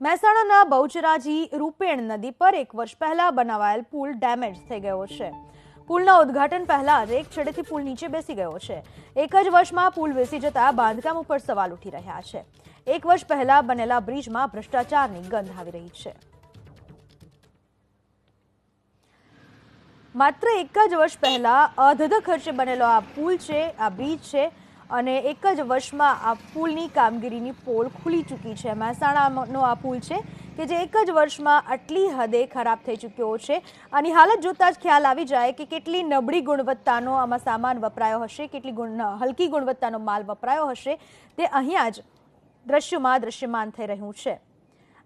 મહેસાણાના બહુચરાજી રૂપેણ નદી પર 1 વર્ષ પહેલા બનાવાયેલ પુલ ડેમેજ થઈ ગયો છે। પુલના ઉદ્ઘાટન પહેલા જ એક છેડેથી પુલ નીચે બેસી ગયો છે। એક જ વર્ષમાં પુલ બેસી જતા બાંધકામ ઉપર સવાલ ઉઠી રહ્યા છે। 1 વર્ષ પહેલા બનેલા બ્રિજમાં ભ્રષ્ટાચારની ગંધ આવી રહી છે। માત્ર 1 જ વર્ષ પહેલા અધધ ખર્ચે બનેલો આ પુલ છે, આ બ્રિજ છે અને 1 જ વર્ષમાં આ પુલની કામગીરીની પોલ ખુલી ચૂકી છે। મહેસાણાનો આ પુલ છે કે જે 1 જ વર્ષમાં આટલી હદે ખરાબ થઈ ચૂક્યો છે। આની હાલત જોતા જ ખ્યાલ આવી જાય કે કેટલી નબળી ગુણવત્તાનો આમાં સામાન વપરાયો હશે, કેટલી હલકી ગુણવત્તાનો માલ વપરાયો હશે, તે અહીંયા જ દ્રશ્યોમાં દ્રશ્યમાન થઈ રહ્યું છે।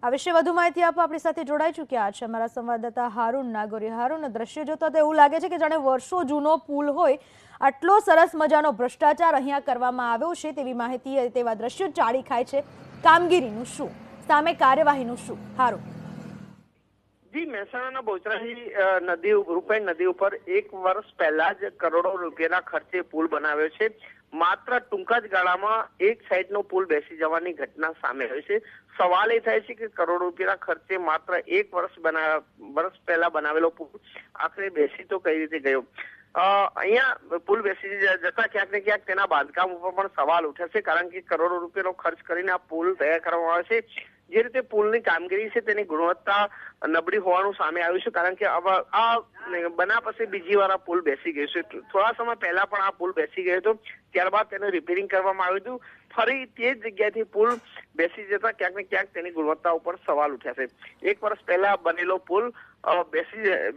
આ વિશે વધુ માહિતી આપવા આપણી સાથે જોડાઈ ચૂક્યા છે અમારા સંવાદદાતા હારૂન નાગોરી। હારૂન, દ્રશ્ય જોતા તો એવું લાગે છે કે જાણે વર્ષો જૂનો પુલ હોય, આટલો સરસ મજાનો ભ્રષ્ટાચાર અહીંયા કરવામાં આવ્યો છે તેવી માહિતી, તેવા દ્રશ્યો ચાળી ખાય છે। કામગીરીનું શું, સામે કાર્યવાહીનું શું? હારૂન જી, મહેસાણાના બહુચરાજી નદી રૂપેણ નદી ઉપર 1 વર્ષ પહેલા જ કરોડો રૂપિયાના ખર્ચે પુલ બનાવ્યો છે। માત્ર ટૂંકા જ ગાળામાં એક સાઈડનો પુલ બેસી જવાની ઘટના સામે આવી છે। સવાલ એ થાય છે કે કરોડો રૂપિયાના ખર્ચે માત્ર 1 વર્ષ પહેલા બનાવેલો પુલ આખરે બેસી તો કઈ રીતે ગયો? અહીંયા પુલ બેસી જતા ક્યાંક ને ક્યાંક તેના બાંધકામ ઉપર પણ સવાલ ઉઠે છે, કારણ કે કરોડો રૂપિયાનો ખર્ચ કરીને આ પુલ તૈયાર કરવામાં આવે છે। જે રીતે પુલની કામગીરી છે તેની ગુણવત્તા નબળી હોવાનું સામે આવ્યું છે, કારણ કે આ બના પછી બીજી વાર આ પુલ બેસી ગયો છે। થોડા સમય પહેલા પણ આ પુલ બેસી ગયો હતો, ત્યારબાદ તેનું રિપેરિંગ કરવામાં આવ્યું હતું। ફરી તે જ જગ્યાએથી પુલ બેસી જતા ક્યાંક ને ક્યાંક તેની ગુણવત્તા ઉપર સવાલ ઉઠ્યા છે। 1 વર્ષ પહેલા બનેલો પુલ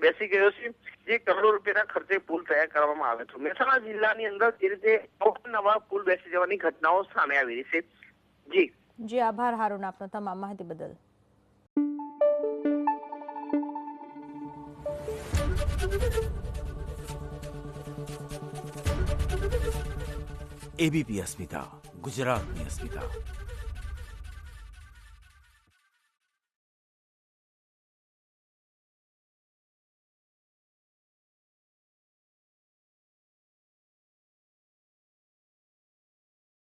બેસી ગયો છે, જે કરોડો રૂપિયાના ખર્ચે પુલ તૈયાર કરવામાં આવ્યો હતો। મહેસાણા જિલ્લાની અંદર જે રીતે નવા પુલ બેસી જવાની ઘટનાઓ સામે આવી રહી છે। જી આભાર હારૂન, આપનો તમામ માહિતી બદલ। એબીપી અસ્મિતા, ગુજરાતની અસ્મિતા।